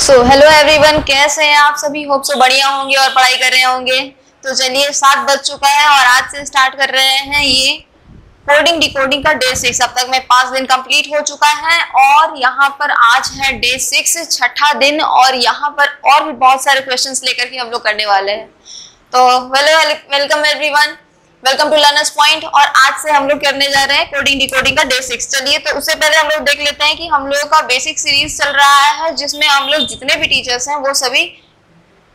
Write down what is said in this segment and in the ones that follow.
So hello everyone, कैसे हैं आप सभी। होप सो बढ़िया होंगे और पढ़ाई कर रहे होंगे। तो चलिए 7 बज चुका है और आज से स्टार्ट कर रहे हैं ये कोडिंग डिकोडिंग का डे 6। अब तक में 5 दिन कंप्लीट हो चुका है और यहाँ पर आज है डे 6 छठा दिन और यहाँ पर और भी बहुत सारे क्वेश्चंस लेकर के हम लोग करने वाले हैं। तो welcome everyone, welcome to learners point. और आज से हम लोग करने जा रहे हैं कोडिंग डिकोडिंग का डे 6। चलिए तो उससे पहले हम लोग देख लेते हैं कि हम लोगों का बेसिक सीरीज चल रहा है जिसमें हम लोग जितने भी टीचर्स हैं वो सभी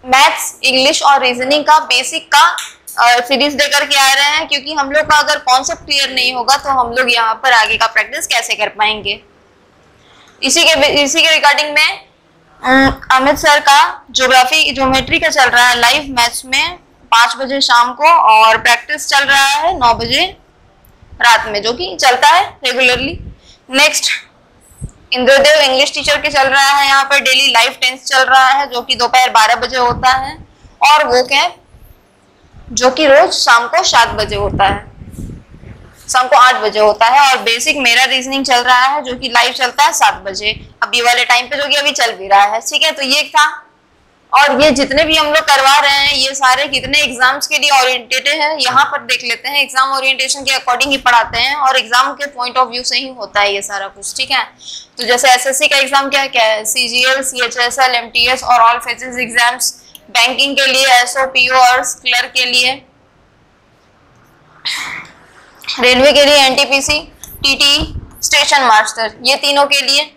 मैथ्स, इंग्लिश और रीजनिंग का बेसिक का सीरीज देकर के आ रहे हैं, क्योंकि हम लोग का अगर कॉन्सेप्ट क्लियर नहीं होगा तो हम लोग यहाँ पर आगे का प्रैक्टिस कैसे कर पाएंगे। इसी के रिगार्डिंग में अमित सर का ज्योमेट्री का चल रहा है लाइव मैथ्स में 5 बजे शाम को, और प्रैक्टिस चल रहा है 9 बजे रात में, जो कि चलता है regularly. Next Indradev English teacher के चल रहा है यहाँ पर डेली लाइव टेंस चल रहा है, जो कि दोपहर 12 बजे होता है, और वो कैंप जो कि रोज शाम को 7 बजे होता है, शाम को 8 बजे होता है। और बेसिक मेरा रीजनिंग चल रहा है जो कि लाइव चलता है 7 बजे अभी वाले टाइम पे, जो कि अभी चल भी रहा है। ठीक है, तो ये था। और ये जितने भी हम लोग करवा रहे हैं ये सारे कितने एग्जाम्स के लिए ओरिएंटेड है, यहाँ पर देख लेते हैं। एग्जाम ओरिएंटेशन के अकॉर्डिंग ही पढ़ाते हैं और एग्जाम के पॉइंट ऑफ व्यू से ही होता है ये सारा कुछ। ठीक है, तो जैसे एसएससी का एग्जाम क्या है, सीजीएल, सीएचएसएल, एमटीएस और ऑल फेजेस एग्जाम्स। बैंकिंग के लिए एसओ, पीओ और क्लर्क के लिए, रेलवे के लिए एनटीपीसी, टीटी, स्टेशन मास्टर, ये तीनों के लिए।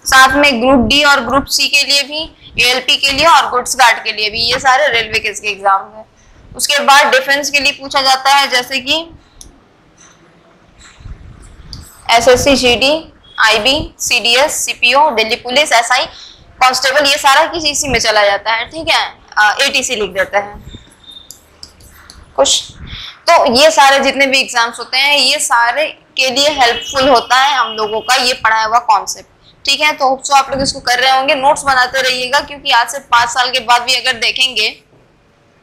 साथ में ग्रुप डी और ग्रुप सी के लिए भी, एएलपी के लिए और गुड्स गार्ड के लिए भी, ये सारे रेलवे के एग्जाम है। उसके बाद डिफेंस के लिए पूछा जाता है जैसे कि SSC, GD, IB, CDS, CPO, Delhi police, SI, constable, ये सारा किसी इसी में चला जाता है। ठीक है, एटीसी लिख देता है कुछ। तो ये सारे जितने भी एग्जाम्स होते हैं ये सारे के लिए हेल्पफुल होता है हम लोगों का ये पढ़ाया हुआ कॉन्सेप्ट। ठीक है, तो होप्स आप लोग इसको कर रहे होंगे। नोट्स बनाते रहिएगा, क्योंकि आज से 5 साल के बाद भी अगर देखेंगे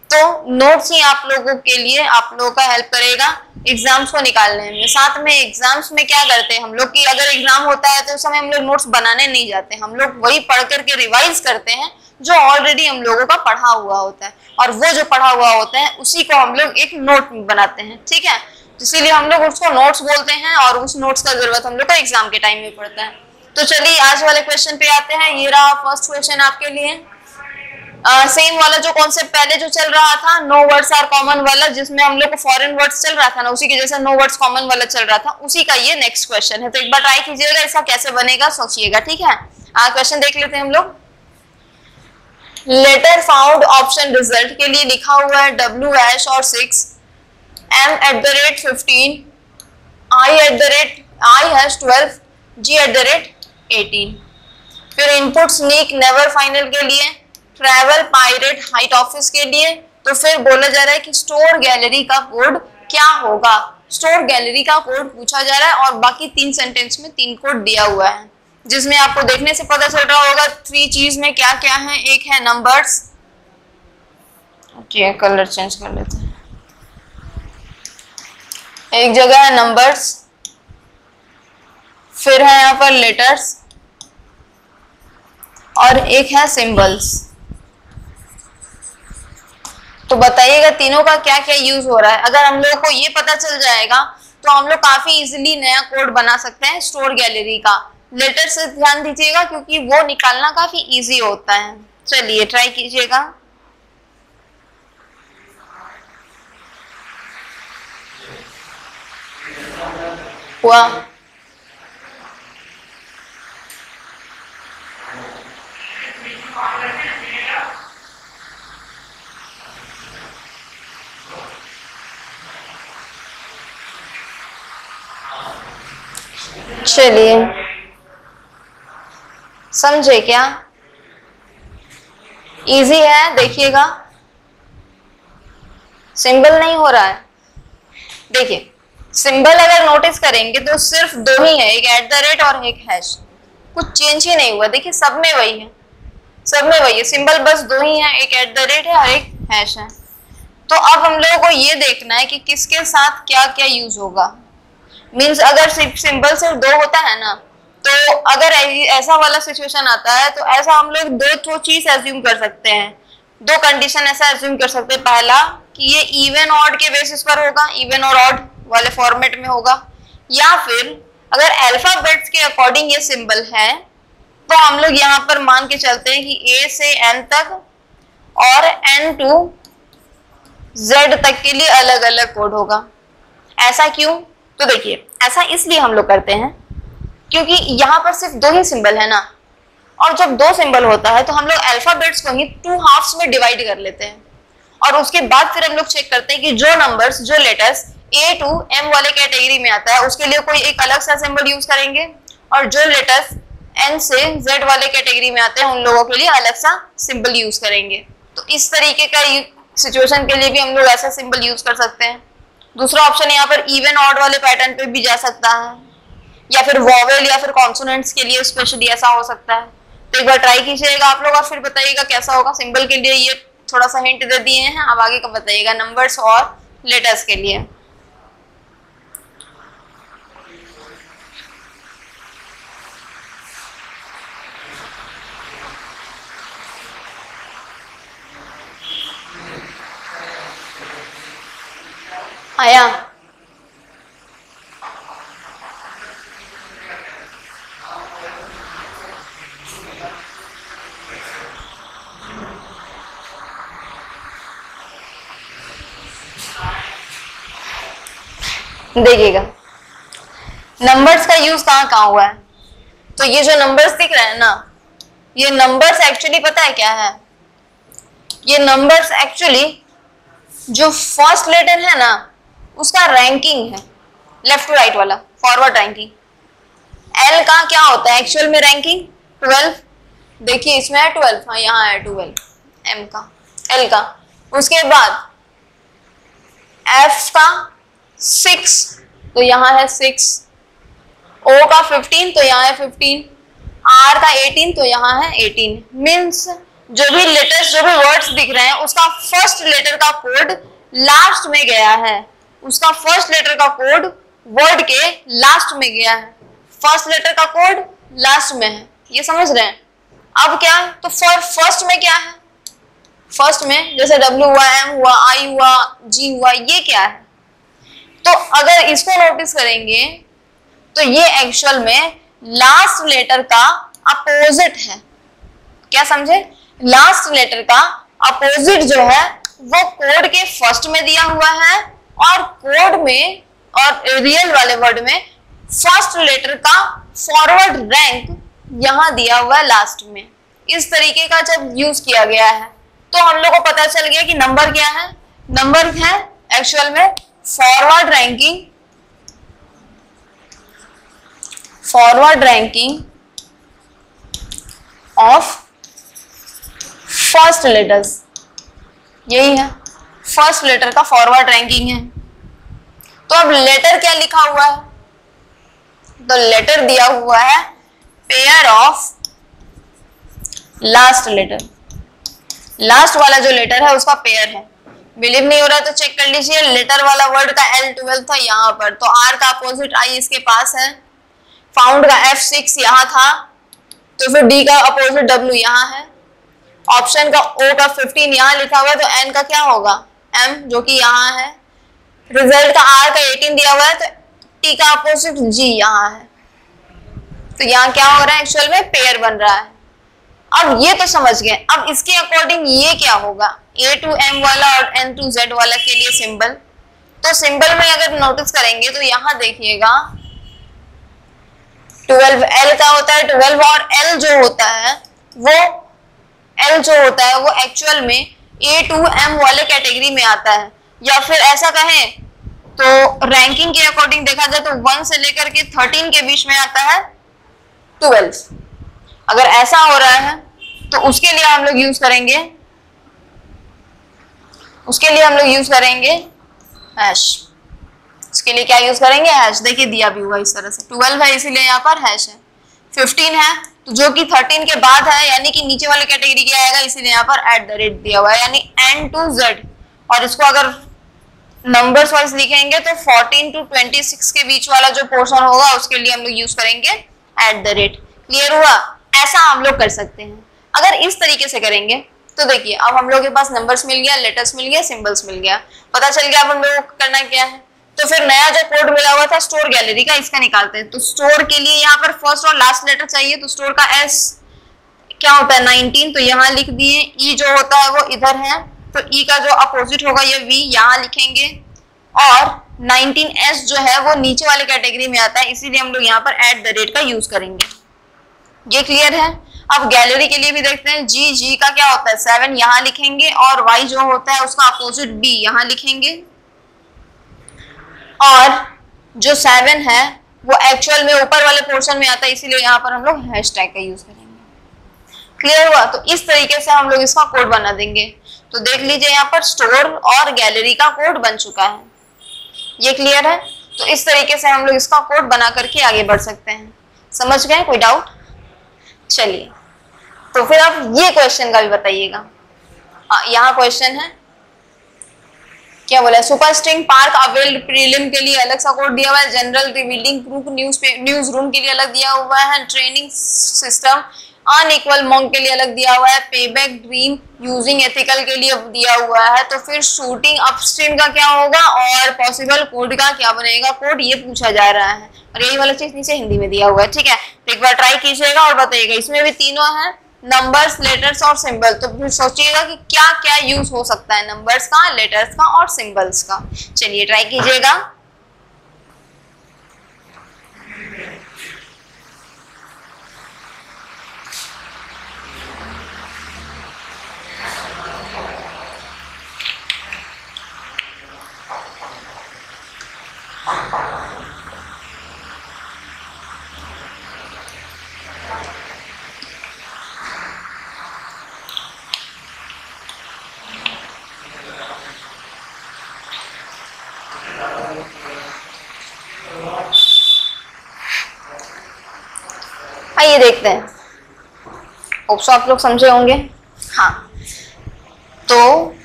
तो नोट्स ही आप लोगों के लिए आप लोगों का हेल्प करेगा एग्जाम्स को निकालने में। साथ में एग्जाम्स में क्या करते हैं हम लोग कि अगर एग्जाम होता है तो उस समय हम लोग नोट्स बनाने नहीं जाते, हम लोग वही पढ़ करके रिवाइज करते हैं जो ऑलरेडी हम लोगों का पढ़ा हुआ होता है, और वो जो पढ़ा हुआ होता है उसी को हम लोग एक नोट बनाते हैं। ठीक है, इसीलिए हम लोग उसको नोट्स बोलते हैं और उस नोट्स का जरूरत हम लोग का एग्जाम के टाइम में पड़ता है। तो चलिए आज वाले क्वेश्चन पे आते हैं। ये रहा फर्स्ट क्वेश्चन आपके लिए। सेम वाला जो कॉन्सेप्ट पहले जो चल रहा था, नो वर्ड्स आर कॉमन वाला, जिसमें हम लोग को फॉरेन वर्ड्स चल रहा था ना, उसी के जैसा नो वर्ड्स कॉमन वाला चल रहा था, उसी का ये नेक्स्ट क्वेश्चन है। तो एक बार ट्राई कीजिएगा, इसका कैसे बनेगा सोचिएगा। ठीक है, क्वेश्चन देख लेते हैं हम लोग। लेटर फाउंड ऑप्शन रिजल्ट के लिए लिखा हुआ है W' और 6, M@15, I@12, G@18। फिर इनपुट स्नीक नेवर फाइनल के लिए, ट्रैवल, पायरेट, हाइट ऑफिस के लिए। तो फिर बोला जा रहा है कि स्टोर गैलरी का कोड क्या होगा। स्टोर गैलरी का कोड पूछा जा रहा है और बाकी 3 सेंटेंस में 3 कोड दिया हुआ है, जिसमें आपको देखने से पता चल रहा होगा 3 चीज में क्या क्या है। एक है नंबर्स, ओके कलर चेंज कर लेते हैं। एक जगह है नंबर्स, फिर है यहाँ पर लेटर्स, और एक है सिंबल्स। तो बताइएगा तीनों का क्या क्या यूज हो रहा है। अगर हम लोग को ये पता चल जाएगा तो हम लोग काफी इजीली नया कोड बना सकते हैं स्टोर गैलरी का। लेटर से ध्यान दीजिएगा क्योंकि वो निकालना काफी इजी होता है। चलिए ट्राई कीजिएगा। हुआ? चलिए समझे क्या? इजी है, देखिएगा। सिंबल नहीं हो रहा है। देखिए सिंबल अगर नोटिस करेंगे तो सिर्फ 2 ही है, एक @ और एक हैश, कुछ चेंज ही नहीं हुआ। देखिए सब में वही है, सब में वही है, सिंबल बस 2 ही है, एक @ है और एक हैश है। तो अब हम लोगों को ये देखना है कि किसके साथ क्या क्या यूज होगा। मीन्स अगर सिंबल सिर्फ 2 होता है ना तो अगर ऐसा वाला सिचुएशन आता है तो ऐसा हम लोग दो चीज एज्यूम कर सकते हैं, दो कंडीशन ऐसा एज्यूम कर सकते हैं। पहला कि ये इवन ऑड के बेसिस पर होगा, इवन और ऑड वाले फॉर्मेट में होगा, या फिर अगर अल्फाबेट्स के अकॉर्डिंग ये सिंबल है तो हम लोग यहाँ पर मान के चलते हैं कि A से N तक और N to Z तक के लिए अलग अलग कोड होगा। ऐसा क्यों? तो देखिए, ऐसा इसलिए हम लोग करते हैं क्योंकि यहाँ पर सिर्फ दो ही सिंबल है ना, और जब दो सिंबल होता है तो हम लोग अल्फाबेट्स को ही 2 हाफ्स में डिवाइड कर लेते हैं, और उसके बाद फिर हम लोग चेक करते हैं कि जो नंबर्स, जो लेटर्स A to M वाले कैटेगरी में आता है उसके लिए कोई एक अलग सा सिंबल यूज करेंगे, और जो लेटर्स N से Z वाले कैटेगरी में आते हैं उन लोगों के लिए अलग सा सिंबल यूज करेंगे। तो इस तरीके का सिचुएशन के लिए भी हम लोग ऐसा सिंबल यूज कर सकते हैं। दूसरा ऑप्शन यहाँ पर इवन ऑड वाले पैटर्न पे भी जा सकता है, या फिर वॉवेल या फिर कॉन्सोनेंट्स के लिए स्पेशली ऐसा हो सकता है। तो एक बार ट्राई कीजिएगा आप लोग और फिर बताइएगा कैसा होगा। सिंबल के लिए ये थोड़ा सा हिंट दे दिए हैं, अब आगे का बताइएगा नंबर्स और लेटर्स के लिए। आया? देखिएगा नंबर्स का यूज कहाँ कहाँ हुआ है। तो ये जो नंबर्स दिख रहे हैं ना, ये नंबर्स एक्चुअली पता है क्या है? ये नंबर्स एक्चुअली जो फर्स्ट लेटर है ना उसका रैंकिंग है, लेफ्ट टू राइट वाला फॉरवर्ड रैंकिंग। एल का क्या होता है एक्चुअल में रैंकिंग? 12। देखिए इसमें है 12, हाँ यहाँ है 12 एम का, एल का। उसके बाद एफ का 6 तो यहाँ है 6, ओ का 15 तो यहाँ है 15, आर का 18 तो यहाँ है 18। मीन्स जो भी लेटर्स, जो भी वर्ड्स दिख रहे हैं उसका फर्स्ट लेटर का कोड लास्ट में गया है, उसका फर्स्ट लेटर का कोड वर्ड के लास्ट में गया है, फर्स्ट लेटर का कोड लास्ट में है। ये समझ रहे हैं? अब क्या? तो फर्स्ट में क्या है? फर्स्ट में जैसे W हुआ, M हुआ, I हुआ, G हुआ, ये क्या है? तो अगर इसको नोटिस करेंगे तो ये एक्चुअल में लास्ट लेटर का अपोजिट है। क्या समझे? लास्ट लेटर का अपोजिट जो है वो कोड के फर्स्ट में दिया हुआ है, और कोड में और रियल वाले वर्ड में फर्स्ट लेटर का फॉरवर्ड रैंक यहां दिया हुआ है लास्ट में। इस तरीके का जब यूज किया गया है तो हम लोग को पता चल गया कि नंबर क्या है। नंबर है एक्चुअल में forward ranking of first letters, यही है फर्स्ट लेटर का फॉरवर्ड रैंकिंग है। तो अब लेटर क्या लिखा हुआ है? तो लेटर दिया हुआ है pair of last letter, last वाला जो लेटर है उसका पेयर है। बिलीव नहीं हो रहा तो चेक कर लीजिए, लेटर वाला वर्ड का L12 था यहाँ पर, तो R का अपोजिट I इसके पास है, फाउंड का F6 यहाँ था, तो फिर D का अपोजिट W यहाँ है, ऑप्शन का O का 15 यहाँ लिखा हुआ है, तो N का क्या होगा? M जो कि यहाँ है, रिजल्ट का R का 18 दिया हुआ है, तो T का अपोजिट G यहाँ है। तो यहाँ क्या हो रहा है? एक्चुअल में पेयर बन रहा है। अब ये तो समझ गए। अब इसके अकॉर्डिंग ये क्या होगा? A to M वाला और N to Z वाला के लिए सिंबल। तो सिंबल में अगर नोटिस करेंगे तो यहाँ देखिएगा 12 L का होता है 12, और L जो होता है वो एक्चुअल में A to M वाले कैटेगरी में आता है। या फिर ऐसा कहें तो रैंकिंग के अकॉर्डिंग देखा जाए तो 1 से लेकर के 13 के बीच में आता है 12। अगर ऐसा हो रहा है तो उसके लिए हम लोग यूज करेंगे हैश। इसके लिए क्या यूज करेंगे? हैश। देखिए दिया भी हुआ इस तरह से, 12 है इसीलिए यहाँ पर हैश है, 15 है तो जो कि 13 के बाद है यानी कि नीचे वाले कैटेगरी के आएगा, इसीलिए यहाँ पर @ दिया हुआ है, यानी N to Z। और इसको अगर नंबर्स वाइज लिखेंगे तो 14 to 26 के बीच वाला जो पोर्शन होगा उसके लिए हम लोग यूज करेंगे @। क्लियर हुआ? ऐसा हम लोग कर सकते हैं। अगर इस तरीके से करेंगे तो देखिए अब हम लोग के पास नंबर्स मिल गया, लेटर्स मिल गया, सिंबल्स मिल गया, पता चल गया अब हम लोग को करना क्या है। तो फिर नया जो कोड मिला हुआ था स्टोर गैलरी का, इसका निकालते हैं। तो स्टोर के लिए यहाँ पर फर्स्ट और लास्ट लेटर चाहिए, तो स्टोर का S क्या होता है 19, तो यहाँ लिख दिए। E जो होता है वो इधर है, तो E का जो अपोजिट होगा ये V, यहाँ लिखेंगे। और 19S जो है वो नीचे वाले कैटेगरी में आता है, इसीलिए हम लोग यहाँ पर @ का यूज करेंगे। ये क्लियर है? अब गैलरी के लिए भी देखते हैं। G का क्या होता है 7, यहाँ लिखेंगे। और Y जो होता है उसका अपोजिट B, यहाँ लिखेंगे। और जो 7 है वो एक्चुअल में ऊपर वाले पोर्शन में आता है, इसीलिए यहाँ पर हम लोग हैशटैग का यूज करेंगे। क्लियर हुआ? तो इस तरीके से हम लोग इसका कोड बना देंगे। तो देख लीजिए यहाँ पर स्टोर और गैलरी का कोड बन चुका है। ये क्लियर है? तो इस तरीके से हम लोग इसका कोड बना करके आगे बढ़ सकते हैं। समझ गए? कोई डाउट? चलिए, तो फिर आप ये क्वेश्चन का भी बताइएगा। यहाँ क्वेश्चन है, क्या बोला? Super string park availed prelim के लिए अलग सा कोड दिया हुआ है, general revealing group news room के लिए अलग दिया हुआ है, ट्रेनिंग सिस्टम अनइक्वल मॉन्क के लिए अलग दिया हुआ है, पेबैक ड्रीम यूजिंग एथिकल के लिए दिया हुआ है। तो फिर शूटिंग अपस्ट्रीम का क्या होगा और पॉसिबल कोड का क्या बनेगा कोड, ये पूछा जा रहा है। और यही वाला चीज नीचे हिंदी में दिया हुआ है। ठीक है, तो एक बार ट्राई कीजिएगा और बताइएगा। इसमें भी तीनों है, नंबर्स, लेटर्स और सिंबल। तो फिर सोचिएगा कि क्या क्या यूज हो सकता है नंबर्स का, लेटर्स का और सिंबल्स का। चलिए ट्राई कीजिएगा। आइए देखते हैं। होप सो आप लोग समझे होंगे। हाँ, तो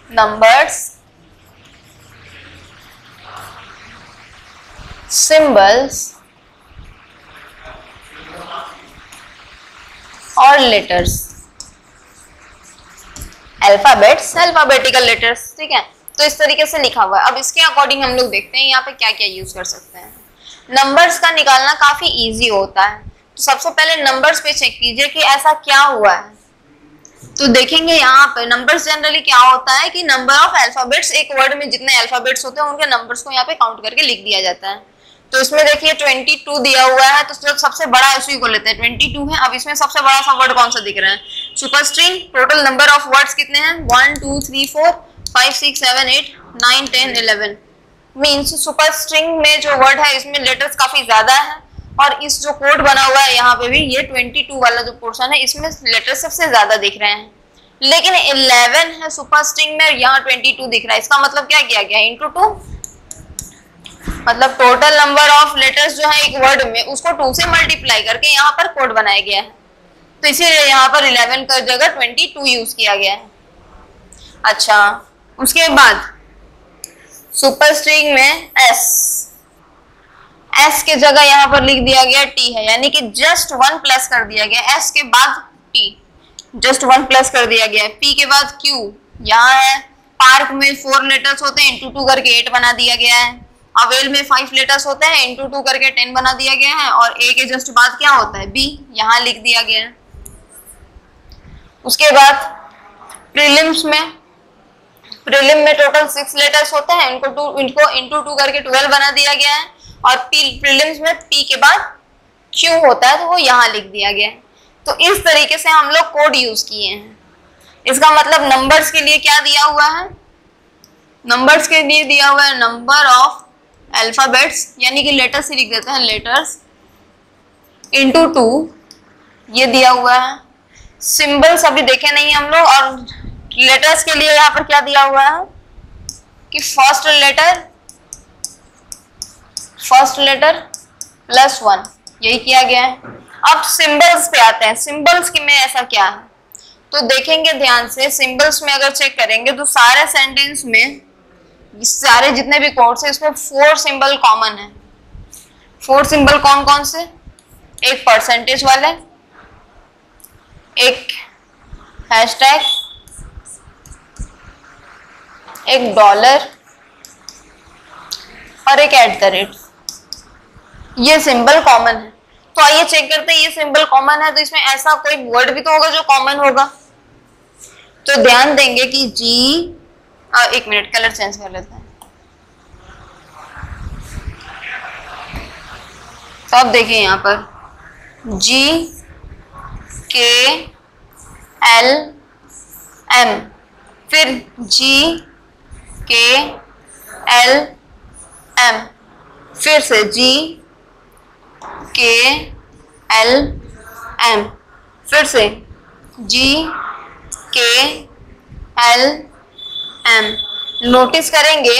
नंबर्स, सिंबल्स और लेटर्स, अल्फाबेट्स, अल्फाबेटिकल लेटर्स। ठीक है, तो इस तरीके से लिखा हुआ है। अब इसके अकॉर्डिंग हम लोग देखते हैं यहाँ पे क्या क्या यूज कर सकते हैं। नंबर्स का निकालना काफी इजी होता है। तो सबसे पहले नंबर्स पे चेक कीजिए कि ऐसा क्या हुआ है। तो देखेंगे यहाँ पे नंबर्स जनरली क्या होता है कि नंबर ऑफ अल्फाबेट्स, एक वर्ड में जितने अल्फाबेट्स होते हैं उनके नंबर्स को यहाँ पे काउंट करके लिख दिया जाता है। तो इसमें देखिए 22 दिया हुआ है, तो सबसे बड़ा उसी को लेते हैं, 22 है। अब इसमें सबसे बड़ा सा वर्ड कौन सा दिख रहा है? सुपरस्ट्रिंग। टोटल नंबर ऑफ वर्ड्स कितने हैं? 1 2 3 4 5 6 7 8 9 10 11। मीन्स सुपरस्ट्रिंग में जो वर्ड है इसमें लेटर्स काफी ज्यादा है। और इस जो कोड बना हुआ है यहाँ पे भी, ये 22 वाला जो पोर्शन है इसमें लेटर्स सबसे ज्यादा दिख रहे हैं। लेकिन 11 है सुपरस्ट्रिंग में, यहाँ 22 दिख रहा है। इसका मतलब क्या किया गया? इंटू 2, मतलब टोटल नंबर ऑफ लेटर्स जो है एक वर्ड में उसको 2 से मल्टीप्लाई करके यहाँ पर कोड बनाया गया है। तो इसीलिए यहाँ पर 11 का जगह 22 यूज किया गया है। अच्छा, उसके बाद सुपरस्ट्रिंग में एस के जगह यहाँ पर लिख दिया गया टी है, यानी कि जस्ट 1 प्लस कर दिया गया। एस के बाद टी, जस्ट 1 प्लस कर दिया गया। पी के बाद क्यू यहाँ है। पार्क में 4 लेटर्स होते हैं, इंटू 2 करके 8 बना दिया गया है। अवेल में 5 लेटर्स होते हैं, इंटू 2 करके 10 बना दिया गया है। और ए के जस्ट बाद क्या होता है? बी, यहाँ लिख दिया गया है। उसके बाद प्रीलिम्स में, प्रीलिम में टोटल 6 लेटर्स होते हैं, इनको इंटू 2 करके 12 बना दिया गया है। और प्रीलिम्स में पी के बाद क्यू होता है, तो वो यहाँ लिख दिया गया है। तो इस तरीके से हम लोग कोड यूज किए हैं। इसका मतलब नंबर्स के लिए क्या दिया हुआ है? नंबर्स के लिए दिया हुआ है नंबर ऑफ अल्फाबेट्स, यानी कि लेटर्स ही लिख देते हैं, लेटर्स इंटू 2, ये दिया हुआ है। सिंबल्स अभी देखे नहीं हम लोग। और लेटर्स के लिए यहाँ पर क्या दिया हुआ है कि फर्स्ट लेटर प्लस 1, यही किया गया है। अब सिंबल्स पे आते हैं। सिंबल्स में ऐसा क्या है तो देखेंगे ध्यान से। सिंबल्स में अगर चेक करेंगे तो सारे सेंटेंस में, सारे जितने भी कोड्स है इसमें 4 सिंबल कॉमन है। 4 सिंबल कौन कौन से? एक परसेंटेज वाले, एक हैशटैग, एक डॉलर और एक @। ये सिंबल कॉमन है। तो आइए चेक करते हैं, ये सिंबल कॉमन है तो इसमें ऐसा कोई वर्ड भी तो होगा जो कॉमन होगा। तो ध्यान देंगे कि जी, एक मिनट कलर चेंज कर लेते हैं। तो अब देखिए यहाँ पर GKLM, फिर GKLM, फिर से GKLM, फिर से GKLM। नोटिस करेंगे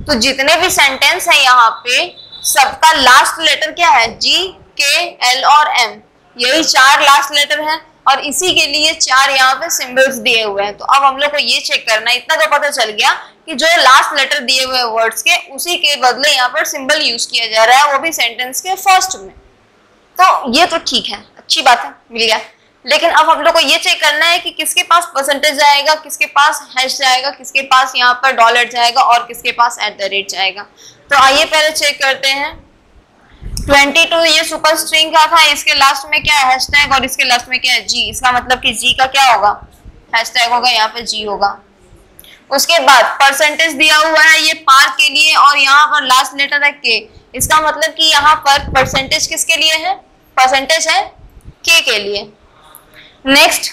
तो जितने भी सेंटेंस है यहाँ पे सबका लास्ट लेटर क्या है? GKL और M, यही 4 लास्ट लेटर है और इसी के लिए 4 यहाँ पे सिंबल्स दिए हुए हैं। तो अब हम लोग को ये चेक करना है, इतना तो पता चल गया कि जो लास्ट लेटर दिए हुए वर्ड्स के उसी के बदले यहाँ पर सिंबल यूज किया जा रहा है, वो भी सेंटेंस के फर्स्ट में। तो ये तो ठीक है, अच्छी बात है, मिल गया। लेकिन अब हम लोग को ये चेक करना है कि किसके पास परसेंटेज जाएगा, किसके पास हैश जाएगा, किसके पास यहाँ पर डॉलर जाएगा और किसके पास @ जाएगा। तो आइए पहले चेक करते हैं। 22 ये सुपर स्ट्रिंग का था, इसके लास्ट में क्या है? हैशटैग, और इसके लास्ट में क्या है? जी। इसका मतलब कि जी का क्या होगा? हैशटैग होगा, यहाँ पे जी होगा। उसके बाद परसेंटेज दिया हुआ है ये पार के लिए और यहाँ पर लास्ट लेटर है के। इसका मतलब कि यहाँ पर परसेंटेज किसके लिए है? परसेंटेज है के लिए। नेक्स्ट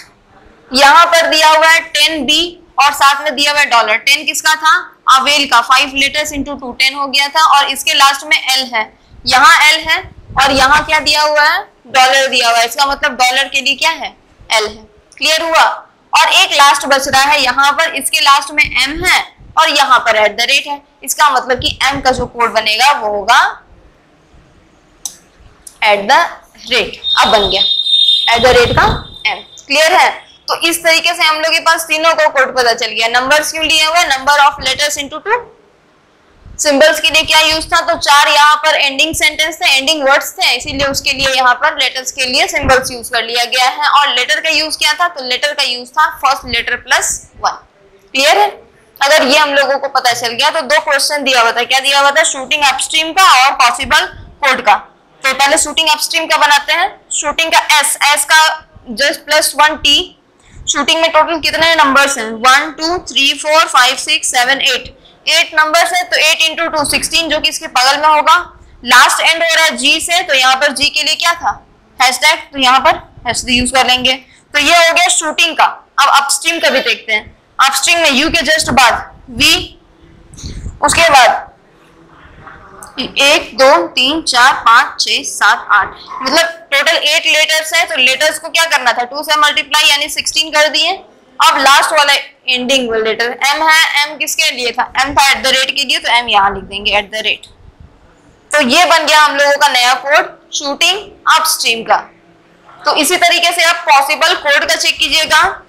यहाँ पर दिया हुआ है 10B और साथ में दिया हुआ है डॉलर। 10 किसका था? अवेल का, 5 लेटर्स इंटू 2, 10 हो गया था। और इसके लास्ट में L है, यहाँ L है और यहाँ क्या दिया हुआ है? डॉलर दिया हुआ है। इसका मतलब डॉलर के लिए क्या है? L है। क्लियर हुआ? और एक लास्ट बच रहा है यहाँ पर, इसके लास्ट में M है और यहाँ पर @ है। इसका मतलब कि M का जो कोड बनेगा वो होगा @। अब बन गया @ का M। क्लियर है? तो इस तरीके से हम लोग के पास तीनों को कोड पता चल गया। नंबर्स क्यों लिए हुए? Number of letters into 2। Symbols के लिए क्या यूज था? तो 4 यहाँ पर एंडिंग सेंटेंस थे, एंडिंग वर्ड्स थे, इसीलिए उसके लिए यहाँ पर लेटर्स के लिए सिंबल्स यूज कर लिया गया है। और लेटर का यूज क्या था? तो लेटर का यूज था फर्स्ट लेटर प्लस 1। क्लियर है? अगर ये हम लोगों को पता चल गया तो 2 क्वेश्चन दिया हुआ था। क्या दिया हुआ था? शूटिंग अपस्ट्रीम का और पॉसिबल कोड का। तो पहले शूटिंग अपस्ट्रीम का बनाते हैं। शूटिंग का एस का जस्ट +1 T। शूटिंग में टोटल कितने नंबर्स हैं? 1 2 3 4 5 6 7 8 8 नंबर्स है। तो 8 इंटू 2 16, जो कि इसके बगल में होगा। लास्ट एंड हो रहा है जी से, तो यहाँ पर जी के लिए क्या था? हैशटैग, तो यहाँ पर हैशटैग यूज कर लेंगे। तो ये हो गया शूटिंग का। अब अपस्ट्रीम का भी देखते हैं। अपस्ट्रीम में यू के जस्ट बाद वी, उसके बाद 1 2 3 4 5 6 7 8, मतलब टोटल 8 लेटर्स है। तो लेटर्स को क्या करना था? 2 से मल्टीप्लाई यानी 16 कर दिए। अब लास्ट वाला एंडिंग लेटर M है। M किसके लिए था? M था @ के लिए, तो M यहाँ लिख देंगे @। तो ये बन गया हम लोगों का नया कोड शूटिंग अपस्ट्रीम का। तो इसी तरीके से आप पॉसिबल कोड का चेक कीजिएगा।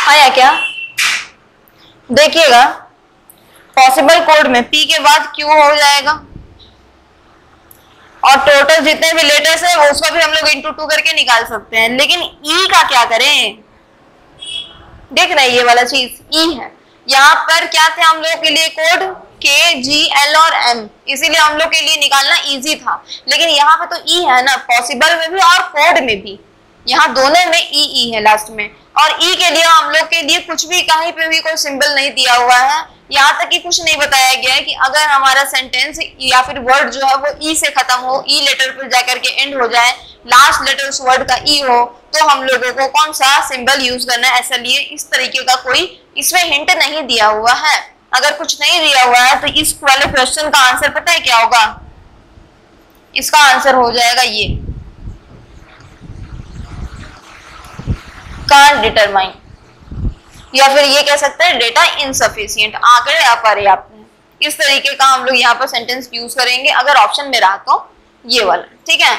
आया क्या? देखिएगा, पॉसिबल कोड में P के बाद Q हो जाएगा और टोटल जितने भी लेटर्स है वो उसको भी हम लोग इंटू 2 करके निकाल सकते हैं। लेकिन E का क्या करें? देख रहे हैं ये वाला चीज E है। यहाँ पर क्या थे हम लोग के लिए कोड? K, G, L और M, इसीलिए हम लोग के लिए निकालना इजी था। लेकिन यहाँ पे तो E है ना, पॉसिबल में भी और कोड में भी, यहाँ दोनों में E है लास्ट में। और E के लिए हम लोग के लिए कुछ भी कहीं पे भी कोई सिंबल नहीं दिया हुआ है। यहाँ तक कि कुछ नहीं बताया गया है कि अगर हमारा सेंटेंस या फिर वर्ड जो है वो E से खत्म हो, E लेटर पर जाकर के एंड हो जाए, लास्ट लेटर उस वर्ड का E हो, तो हम लोगों को कौन सा सिंबल यूज करना है। ऐसा लिए इस तरीके का कोई इसमें हिंट नहीं दिया हुआ है। अगर कुछ नहीं दिया हुआ है तो इस वाले क्वेश्चन का आंसर पता है क्या होगा? इसका आंसर हो जाएगा ये, कांट डिटरमाइन, या फिर ये कह सकते हैं डेटा इनसफिशिएंट, आंकड़े अपर्याप्त हैं। इस तरीके का हम लोग यहाँ पर सेंटेंस यूज करेंगे अगर ऑप्शन में रहा तो ये वाला। ठीक है,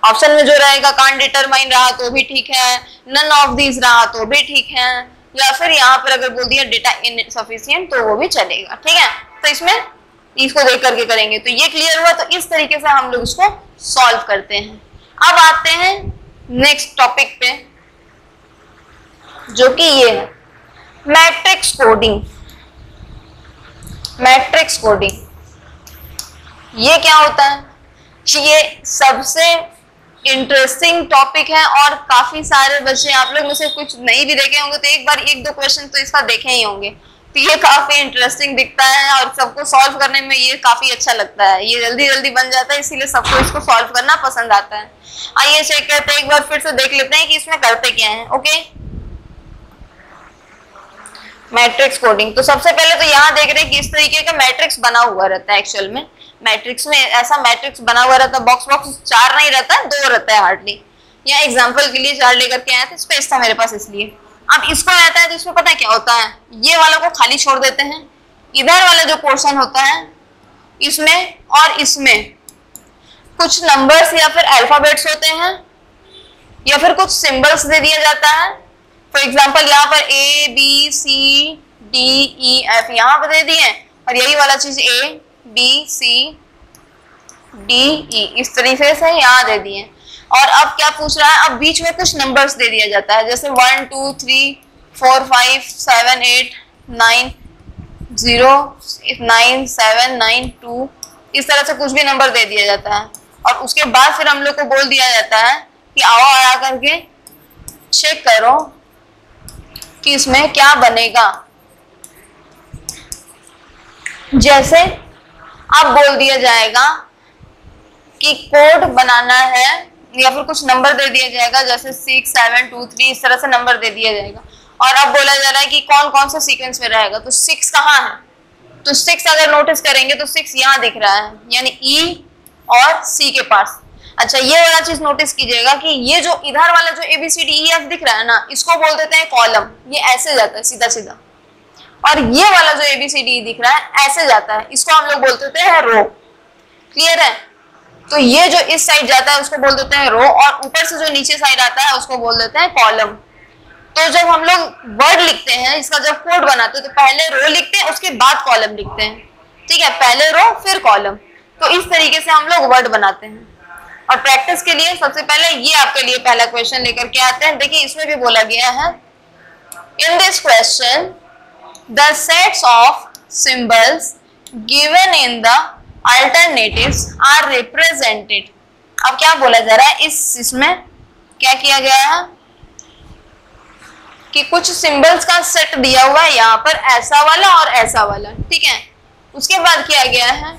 ऑप्शन में जो रहेगा कांट डिटरमाइन रहा तो भी ठीक है, नन ऑफ दीज रहा तो भी ठीक है, या फिर यहाँ पर अगर बोल दिया डेटा इनसफिशिएंट तो वो भी चलेगा। ठीक है, तो इसमें इसको देख करके करेंगे। तो ये क्लियर हुआ। तो इस तरीके से हम लोग इसको सॉल्व करते हैं। अब आते हैं नेक्स्ट टॉपिक पे, जो कि ये है मैट्रिक्स कोडिंग। मैट्रिक्स कोडिंग ये क्या होता है? ये सबसे इंटरेस्टिंग टॉपिक है और काफी सारे बच्चे आप लोग में से कुछ नहीं भी देखे होंगे तो एक बार एक दो क्वेश्चन तो इसका देखे ही होंगे। तो ये काफी इंटरेस्टिंग दिखता है और सबको सॉल्व करने में ये काफी अच्छा लगता है। ये जल्दी जल्दी बन जाता है, इसीलिए सबको इसको सॉल्व करना पसंद आता है। आइए चेक करते हैं, एक बार फिर से देख लेते हैं कि इसमें करते क्या है। Okay, matrix coding. तो सबसे पहले तो यहाँ देख रहे हैं कि इस तरीके का मैट्रिक्स बना हुआ रहता है। एक्चुअल में मैट्रिक्स में ऐसा मैट्रिक्स बना हुआ रहता है, बॉक्स बॉक्स 4 नहीं रहता है, 2 रहता है हार्डली। यहाँ एग्जाम्पल के लिए 4 लेकर के आए थे, स्पेस था मेरे पास इसलिए। अब इसको रहता है तो इसमें पता है क्या होता है, ये वाला को खाली छोड़ देते हैं, इधर वाला जो पोर्शन होता है इसमें और इसमें कुछ नंबर्स या फिर अल्फाबेट्स होते हैं या फिर कुछ सिंबल्स दे दिया जाता है। फॉर एग्जाम्पल यहाँ पर A B C D E F यहाँ पर दे दिए और यही वाला चीज A B C D E इस तरीके से यहाँ दे दिए। और अब क्या पूछ रहा है, अब बीच में कुछ नंबर्स दे दिया जाता है, जैसे 1 2 3 4 5 7 8 9 0 9 7 9 2 इस तरह से कुछ भी नंबर दे दिया जाता है। और उसके बाद फिर हम लोग को बोल दिया जाता है कि आओ आ करके चेक करो कि इसमें क्या बनेगा। जैसे अब बोल दिया जाएगा कि कोड बनाना है या फिर कुछ नंबर दे दिया जाएगा, जैसे 6 7 2 3 इस तरह से नंबर दे दिया जाएगा। और अब बोला जा रहा है कि कौन कौन सा सीक्वेंस में रहेगा। तो 6 कहाँ है, तो 6 अगर नोटिस करेंगे तो 6 यहाँ दिख रहा है, यानी E और C के पास। अच्छा, ये वाला चीज नोटिस कीजिएगा कि ये जो इधर वाला जो ABCDEF दिख रहा है ना, इसको बोल देते हैं कॉलम। ये ऐसे जाता है सीधा सीधा। और ये वाला जो ABCD दिख रहा है ऐसे जाता है, इसको हम लोग बोल देते हैं रो। क्लियर है? तो ये जो इस साइड जाता है उसको बोल देते हैं रो, और ऊपर से जो नीचे साइड आता है उसको बोल देते हैं कॉलम। तो जब हम लोग वर्ड लिखते हैं, इसका जब कोड बनाते हैं तो पहले रो लिखते हैं, उसके बाद कॉलम लिखते हैं। ठीक है, पहले रो फिर कॉलम। तो इस तरीके से हम लोग वर्ड बनाते हैं। और प्रैक्टिस के लिए सबसे पहले ये आपके लिए पहला क्वेश्चन लेकर के आते हैं। देखिए इसमें भी बोला गया है, in this question the sets of symbols given in the alternatives are represented। अब क्या बोला जा रहा है, इसमें क्या किया गया है कि कुछ सिंबल्स का सेट दिया हुआ है यहाँ पर, ऐसा वाला और ऐसा वाला। ठीक है, उसके बाद किया गया है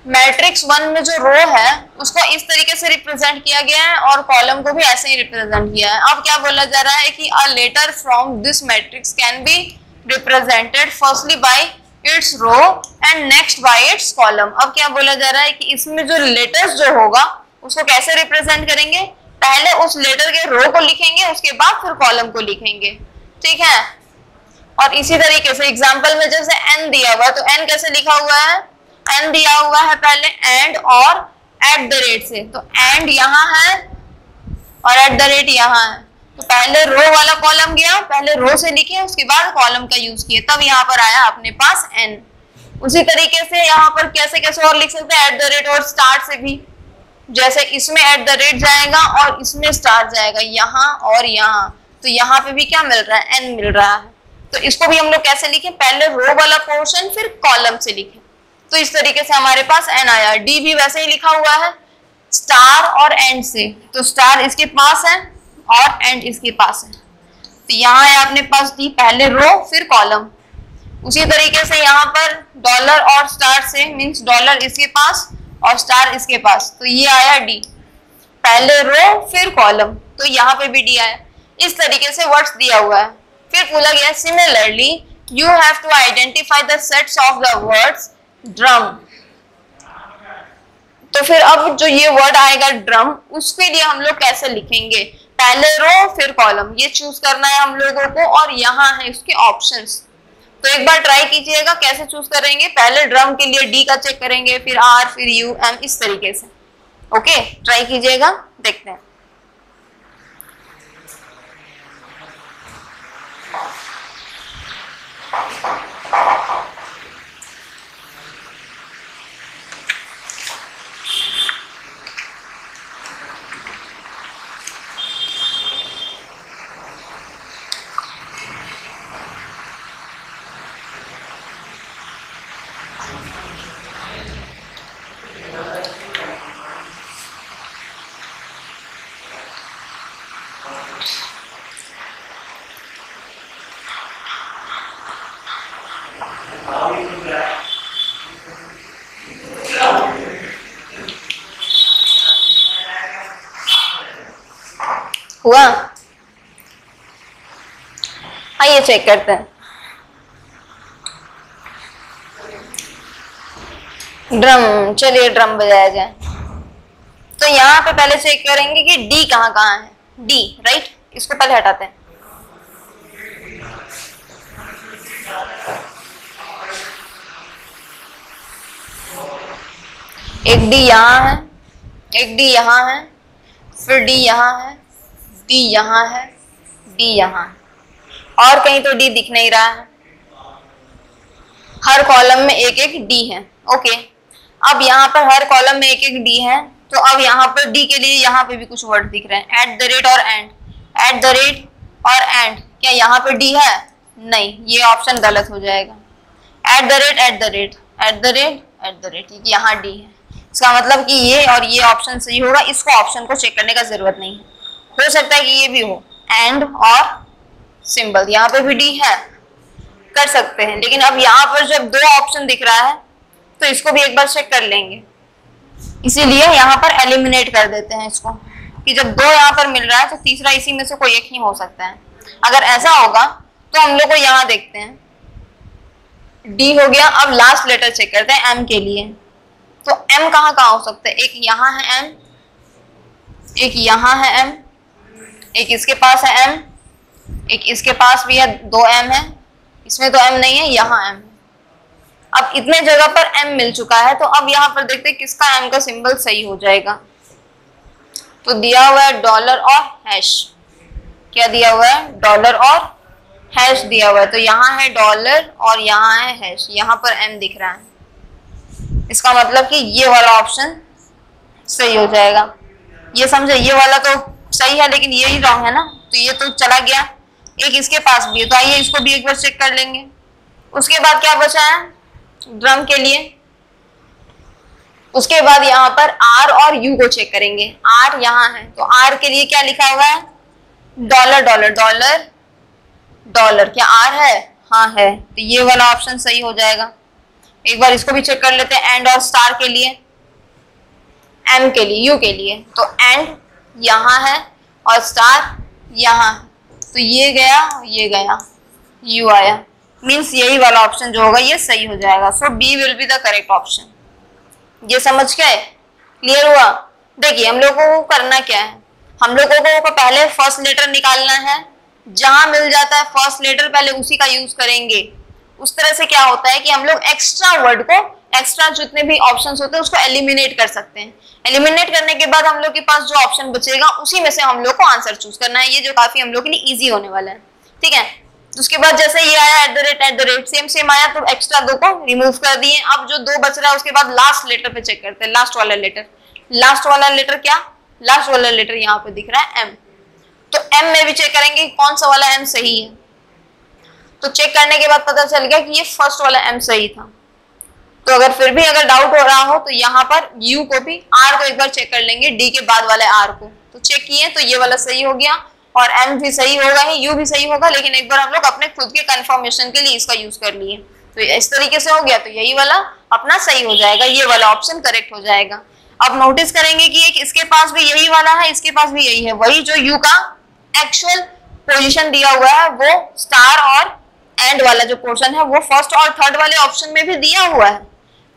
मैट्रिक्स 1 में जो रो है उसको इस तरीके से रिप्रेजेंट किया गया है और कॉलम को भी ऐसे ही रिप्रेजेंट किया है। अब क्या बोला जा रहा है कि a letter from this matrix can be represented firstly by its row and next by its column. अब क्या बोला जा रहा है कि इसमें जो लेटर्स जो होगा उसको कैसे रिप्रेजेंट करेंगे, पहले उस लेटर के रो को लिखेंगे, उसके बाद फिर कॉलम को लिखेंगे। ठीक है, और इसी तरीके से एग्जांपल में जैसे n दिया हुआ है तो n कैसे लिखा हुआ है, n दिया हुआ है पहले एंड और एट द रेट से, तो एंड यहाँ है और एट द रेट यहाँ है। तो पहले रो वाला कॉलम गया, पहले रो से लिखे उसके बाद कॉलम का यूज किए, तब यहाँ पर आया अपने पास n। उसी तरीके से यहाँ पर कैसे कैसे और लिख सकते हैं, एट द रेट और स्टार से भी, जैसे इसमें एट द रेट जाएगा और इसमें स्टार जाएगा, यहाँ और यहाँ। तो यहाँ पे भी क्या मिल रहा है, n मिल रहा है। तो इसको भी हम लोग कैसे लिखे, पहले रो वाला पोर्शन फिर कॉलम से लिखे। तो इस तरीके से हमारे पास n आया। डी भी वैसे ही लिखा हुआ है, स्टार और एंड से, तो स्टार इसके पास है और एंड इसके पास है। तो यहाँ है अपने पास डी, पहले रो फिर कॉलम। उसी तरीके से यहाँ पर डॉलर और स्टार से, मींस डॉलर इसके पास और स्टार इसके पास, तो ये आया डी, पहले रो फिर कॉलम। तो यहाँ पे भी डी आया। इस तरीके से वर्ड्स दिया हुआ है। फिर बोला गया similarly you have to identify the sets of the words drum. तो फिर अब जो ये वर्ड आएगा ड्रम, उसके लिए हम लोग कैसे लिखेंगे, पहले रो फिर कॉलम, ये चूज करना है हम लोगों को। और यहाँ है इसके ऑप्शंस, तो एक बार ट्राई कीजिएगा कैसे चूज करेंगे। पहले ड्रम के लिए डी का चेक करेंगे, फिर आर, फिर यू, एम, इस तरीके से। ओके, ट्राई कीजिएगा, देखते हैं। हुआ? आइए चेक करते हैं। ड्रम, चलिए ड्रम बजाया जाए। तो यहाँ पे पहले चेक करेंगे कि डी कहाँ कहाँ है। डी, राइट, इसको पहले हटाते हैं। एक डी यहाँ है, एक डी यहाँ है, फिर डी यहाँ है, डी यहाँ है, डी यहाँ है, और कहीं तो डी दिख नहीं रहा है। हर कॉलम में एक एक डी है। ओके, अब यहाँ पर हर कॉलम में एक एक डी है, तो अब यहाँ पर डी के लिए यहाँ पे भी कुछ वर्ड दिख रहे हैं, एट द रेट और एंड। एट द रेट और एंड, क्या यहाँ पे डी है? नहीं, ये ऑप्शन गलत हो जाएगा। At the rate, at the rate, at the rate, at the rate, यहाँ डी है। इसका मतलब कि ये और ये ऑप्शन सही होगा। इसको ऑप्शन को चेक करने का जरूरत नहीं है। हो सकता है कि ये भी हो, एंड और सिंबल, यहाँ पे भी डी है, कर सकते हैं। लेकिन अब यहाँ पर जब दो ऑप्शन दिख रहा है तो इसको भी एक बार चेक कर लेंगे, इसीलिए यहाँ पर एलिमिनेट कर देते हैं इसको, कि जब दो यहाँ पर मिल रहा है तो तीसरा इसी में से कोई एक ही हो सकता है। अगर ऐसा होगा तो हम लोग को यहाँ देखते हैं, डी हो गया। अब लास्ट लेटर चेक करते हैं एम के लिए। तो एम कहाँ कहाँ हो सकता है? एक यहाँ है एम, एक यहाँ है एम, एक इसके पास है एम, एक इसके पास भी है, दो एम है। इसमें तो एम नहीं है, यहाँ एम। अब इतने जगह पर एम मिल चुका है, तो अब यहाँ पर देखते हैं किसका एम का सिंबल सही हो जाएगा। तो दिया हुआ है डॉलर और हैश। क्या दिया हुआ है? डॉलर और हैश दिया हुआ है। तो यहाँ है डॉलर और यहाँ है हैश, यहाँ पर एम दिख रहा है। इसका मतलब कि ये वाला ऑप्शन सही हो जाएगा। ये समझे, ये वाला तो सही है लेकिन ये ही रॉन्ग है ना, तो ये तो चला गया। एक इसके पास भी है, तो आइए इसको भी एक बार चेक कर लेंगे। उसके बाद क्या बचा है ड्रम के लिए? उसके बाद यहाँ पर आर और यू को चेक करेंगे। आर यहाँ है, तो आर के लिए क्या लिखा हुआ है? Dollar dollar dollar dollar. क्या आर है? हाँ है, तो ये वाला ऑप्शन सही हो जाएगा। एक बार इसको भी चेक कर लेते हैं एंड और स्टार के लिए, एम के लिए, यू के लिए। तो एंड यहाँ है और स्टार यहाँ है, तो ये गया, ये गया, यू आया। मीन्स यही वाला ऑप्शन जो होगा ये सही हो जाएगा। So B will be the correct option. ये समझ गए? क्लियर हुआ? देखिए हम लोगों को करना क्या है, हम लोगों को पहले फर्स्ट लेटर निकालना है। जहां मिल जाता है फर्स्ट लेटर पहले उसी का यूज करेंगे। उस तरह से क्या होता है कि हम लोग एक्स्ट्रा वर्ड को, एक्स्ट्रा जितने भी ऑप्शंस होते हैं उसको एलिमिनेट कर सकते हैं। एलिमिनेट करने के बाद हम लोग के पास जो ऑप्शन बचेगा उसी में से हम लोग को आंसर चूज करना है, ये जो काफी हम लोग के लिए इजी होने वाला है। ठीक है, उसके बाद जैसे ये आया at the rate same same आया, तो एक्स्ट्रा दो को रिमूव कर दिए। अब जो दो बच रहा है उसके बाद लास्ट लेटर पे चेक करते हैं, लास्ट वाला लेटर। लास्ट वाला लेटर क्या? लास्ट वाला लेटर यहाँ पे दिख रहा है एम। तो एम में भी चेक करेंगे कौन सा वाला एम सही है। तो चेक करने के बाद पता चल गया कि ये फर्स्ट वाला एम सही था। तो अगर फिर भी अगर डाउट हो रहा हो तो यहाँ पर यू को भी, आर को एक बार चेक कर लेंगे, डी के बाद वाले आर को। तो चेक किए तो ये वाला सही हो गया और एम भी सही होगा ही, यू भी सही होगा, लेकिन एक बार हम लोग अपने खुद के कंफर्मेशन के लिए इसका यूज कर लिए। तो इस तरीके से हो गया, तो यही वाला अपना सही हो जाएगा, ये वाला ऑप्शन करेक्ट हो जाएगा। अब नोटिस करेंगे कि एक इसके पास भी यही वाला है, इसके पास भी यही है, वही जो यू का एक्चुअल पोजीशन दिया हुआ है वो स्टार और एंड वाला जो पोर्शन है वो फर्स्ट और थर्ड वाले ऑप्शन में भी दिया हुआ है।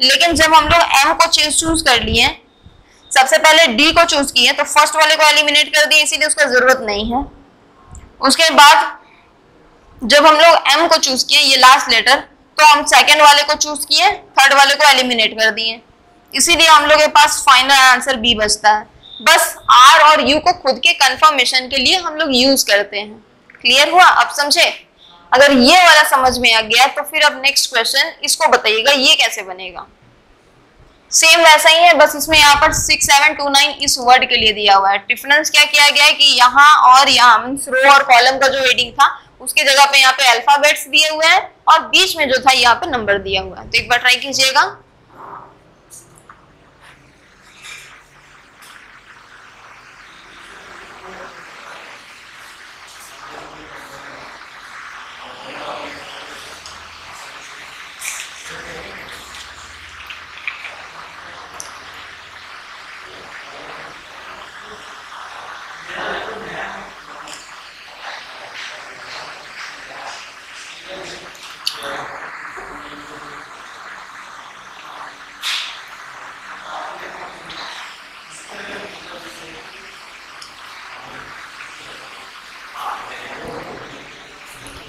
लेकिन जब हम लोग एम को चूज कर लिए, सबसे पहले डी को चूज किए तो फर्स्ट वाले को एलिमिनेट कर दिए, इसीलिए उसका जरूरत नहीं है। उसके बाद जब हम लोग एम को चूज किए, ये लास्ट लेटर, तो हम सेकंड वाले को चूज किए, थर्ड वाले को एलिमिनेट कर दिए। इसीलिए हम लोग के पास फाइनल आंसर बी बचता है। बस आर और यू को खुद के कंफर्मेशन के लिए हम लोग यूज करते हैं। क्लियर हुआ? अब समझे? अगर ये वाला समझ में आ गया तो फिर अब नेक्स्ट क्वेश्चन, इसको बताइएगा ये कैसे बनेगा। सेम वैसा ही है, बस इसमें यहाँ पर 6729 इस वर्ड के लिए दिया हुआ है। डिफरेंस क्या किया गया है कि यहाँ और यहाँ मींस रो और कॉलम का जो हेडिंग था उसके जगह पे यहाँ पे अल्फाबेट्स दिए हुए हैं और बीच में जो था यहाँ पे नंबर दिया हुआ है। तो एक बार ट्राई कीजिएगा।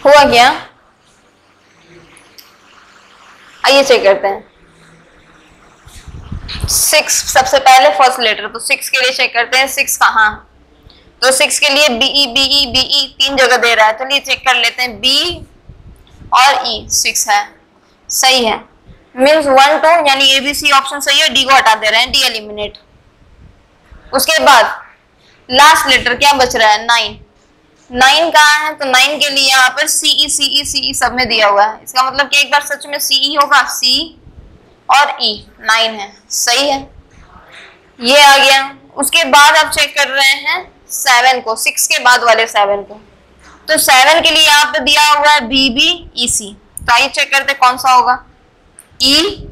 हुआ क्या? आइए चेक करते हैं। 6 सबसे पहले फर्स्ट लेटर, तो 6 के लिए चेक करते हैं 6 कहाँ। तो 6 के लिए बीई बीई बीई 3 जगह दे रहा है, चलिए चेक कर लेते हैं। बी और ई 6 है, सही है। मीन्स 1 2 यानी एबीसी ऑप्शन सही है। डी को हटा दे रहे हैं, डी एलिमिनेट। उसके बाद लास्ट लेटर क्या बच रहा है? 9। 9 कहाँ है? तो 9 के लिए यहाँ पर सीई सीई सीई सब में दिया हुआ है। इसका मतलब कि एक बार सच में सीई होगा, सी और ई 9 है, सही है, ये आ गया। उसके बाद आप चेक कर रहे हैं 7 को, 6 के बाद वाले 7 को। तो 7 के लिए यहाँ पे दिया हुआ है बी बी ई सी। तो आइए चेक करते कौन सा होगा। ई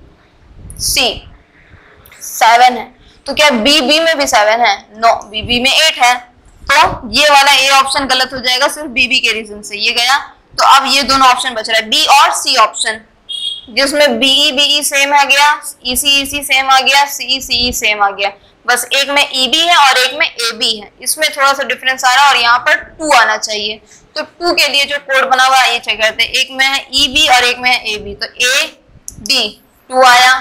सी 7 है, तो क्या बी बी में भी 7 है? नो, बी बी में 8 है। तो ये वाला ए ऑप्शन गलत हो जाएगा सिर्फ बीबी के रीजन से, ये गया। तो अब ये दोनों ऑप्शन बच रहा है, बी और सी ऑप्शन, जिसमें बीई बीई सेम आ गया, ईसी ईसी सेम आ गया, सीई सीई सेम आ गया। बस एक में ईबी है और एक में एबी है, इसमें थोड़ा सा डिफरेंस आ रहा है और यहाँ पर 2 आना चाहिए। तो 2 के लिए जो कोड बना हुआ है ये चेक करते हैं। एक में है ईबी और एक में है एबी, तो ए बी 2 आया,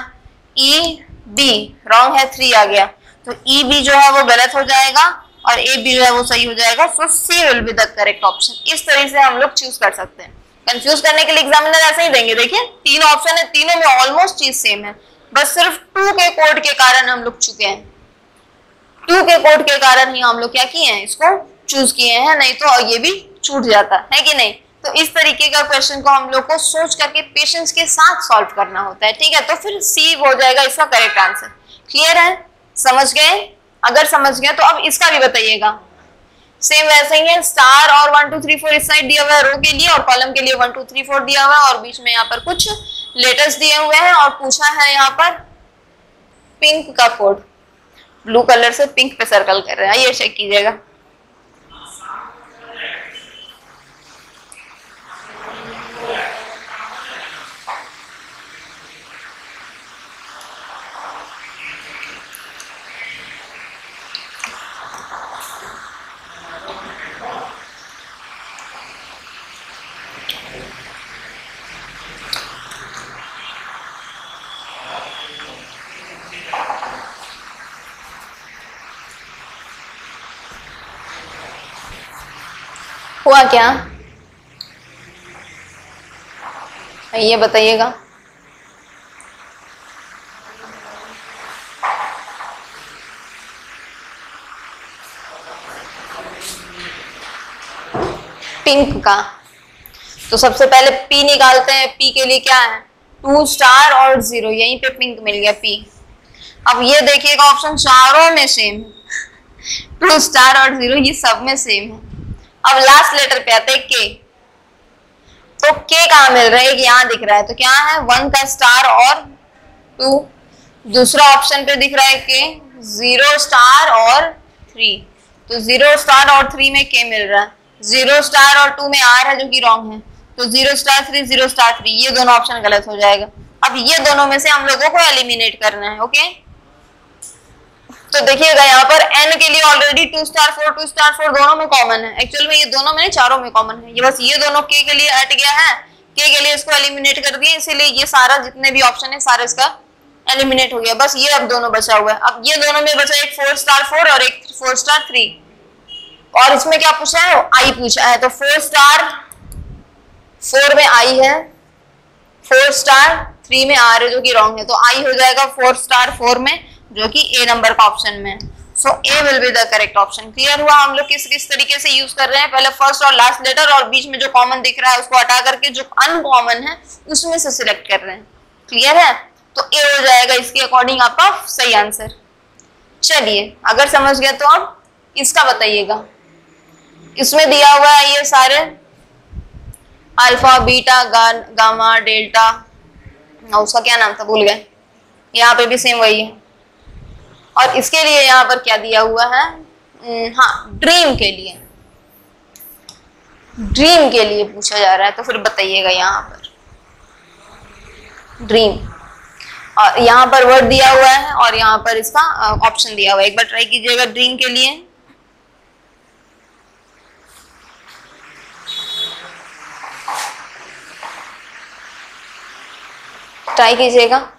ई बी रॉन्ग है 3 आ गया। तो ई बी जो है वो गलत हो जाएगा और ए बी जो है वो सही हो जाएगा। So C will be the correct option. इस तरह से हम लोग चूज कर सकते हैं। कंफ्यूज करने के लिए एग्जामिनर ऐसे ही देंगे। देखिए 3 ऑप्शन है, तीनों में ऑलमोस्ट चीज सेम है, बस सिर्फ 2 के कोड के कारण हम लोग चुके हैं। 2 के कोड के कारण ही हम लोग क्या किए हैं, इसको चूज किए हैं, नहीं तो ये भी छूट जाता है कि नहीं। तो इस तरीके का क्वेश्चन को हम लोग को सोच करके पेशेंस के साथ सॉल्व करना होता है, ठीक है। तो फिर सी हो जाएगा इसका करेक्ट आंसर। क्लियर है? समझ गए? अगर समझ गए तो अब इसका भी बताइएगा। सेम वैसे ही है, स्टार और 1 2 3 4 इस साइड दिया हुआ है रो के लिए और कॉलम के लिए 1 2 3 4 दिया हुआ है और बीच में यहाँ पर कुछ लेटर्स दिए हुए हैं और पूछा है यहाँ पर पिंक का कोड। ब्लू कलर से पिंक पे सर्कल कर रहे हैं, ये चेक कीजिएगा। हुआ क्या, ये बताइएगा। पिंक का, तो सबसे पहले पी निकालते हैं। पी के लिए क्या है, 2 स्टार और 0, यहीं पे पिंक मिल गया पी। अब ये देखिएगा ऑप्शन चारों में सेम है, 2 स्टार और 0 ये सब में सेम है। अब लास्ट लेटर पे आते हैं के, तो के कहाँ मिल रहा है, एक यहाँ दिख रहा है, तो क्या है 1 का स्टार और 2। दूसरा ऑप्शन पे दिख रहा है के 0 स्टार और 3, तो 0 स्टार और 3 में के मिल रहा है। 0 स्टार और 2 में आर है जो कि रॉन्ग है, तो 0 स्टार 3 0 स्टार 3 ये दोनों ऑप्शन गलत हो जाएगा। अब ये दोनों में से हम लोगों को एलिमिनेट करना है, ओके। तो देखिएगा यहाँ पर n के लिए ऑलरेडी 2 स्टार 4 2 स्टार 4 दोनों में कॉमन है। एक्चुअल में ये दोनों में चारों में कॉमन है, ये बस ये दोनों k के लिए हट गया है, k के लिए इसको एलिमिनेट कर दिए, इसीलिए ये सारा जितने भी ऑप्शन है सारा इसका एलिमिनेट हो गया, बस ये अब दोनों बचा हुआ है। अब ये दोनों में बचा एक 4 स्टार 4 और एक 4 स्टार 3, और इसमें क्या पूछा है, आई पूछा है, तो 4 स्टार 4 में आई है, 4 स्टार 3 में आर है जो कि रॉन्ग है, तो आई हो जाएगा 4 स्टार 4 में जो कि ए नंबर का ऑप्शन में। So A will be the correct option. Clear हुआ हम लोग किस किस तरीके से यूज कर रहे हैं, पहले फर्स्ट और लास्ट लेटर और बीच में जो कॉमन दिख रहा है उसको हटा करके जो अनकॉमन है उसमें से सिलेक्ट कर रहे हैं। क्लियर है, तो ए हो जाएगा इसके अकॉर्डिंग आपका सही आंसर। चलिए अगर समझ गया तो अब इसका बताइएगा। इसमें दिया हुआ है ये सारे अल्फा बीटा गामा डेल्टा, उसका क्या नाम था भूल गए, यहाँ पे भी सेम वही है। और इसके लिए यहाँ पर क्या दिया हुआ है, हाँ ड्रीम के लिए, ड्रीम के लिए पूछा जा रहा है, तो फिर बताइएगा यहाँ पर ड्रीम, और यहाँ पर वर्ड दिया हुआ है और यहाँ पर इसका ऑप्शन दिया हुआ है। एक बार ट्राई कीजिएगा ड्रीम के लिए। ट्राई कीजिएगा।